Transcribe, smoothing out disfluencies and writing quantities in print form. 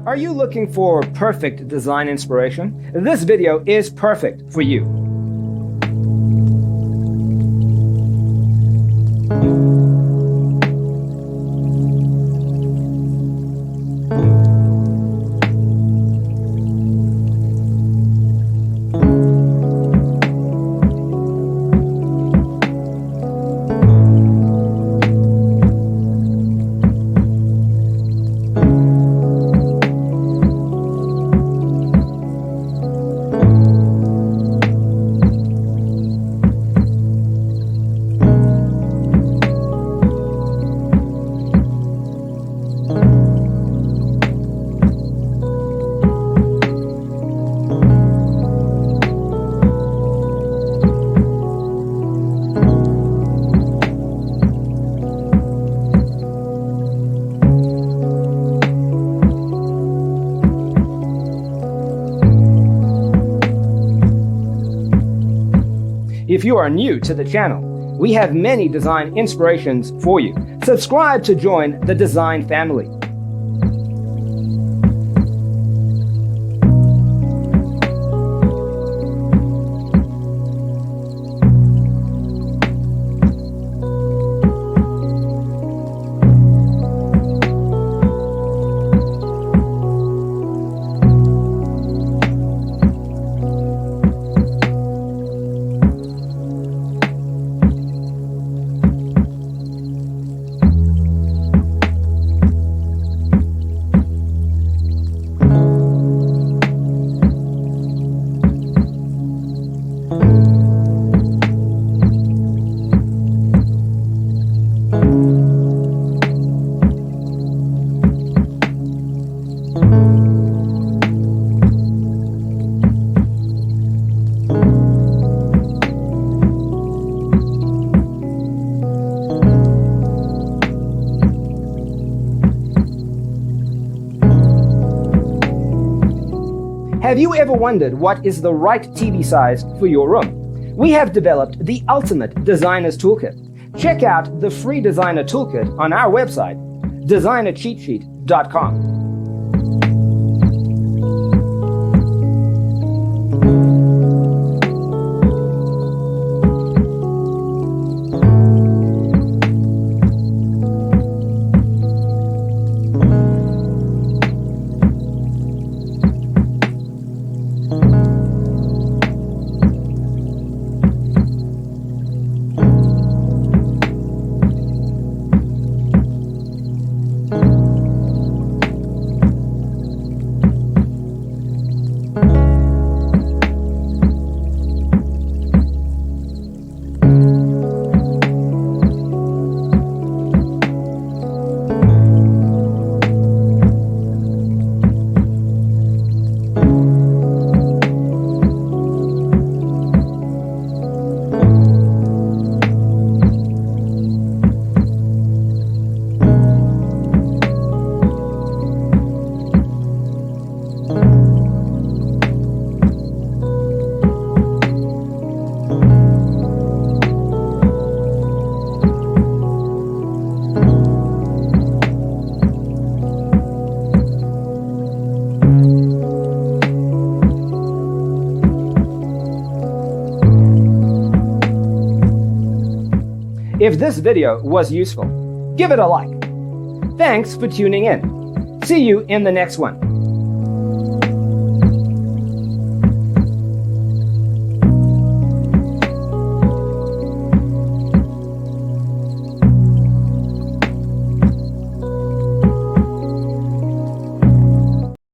Are you looking for perfect design inspiration? This video is perfect for you. If you are new to the channel, we have many design inspirations for you. Subscribe to join the design family. Have you ever wondered what is the right TV size for your room? We have developed the ultimate designer's toolkit. Check out the free designer toolkit on our website, designercheatsheet.com. If this video was useful, give it a like. Thanks for tuning in. See you in the next one.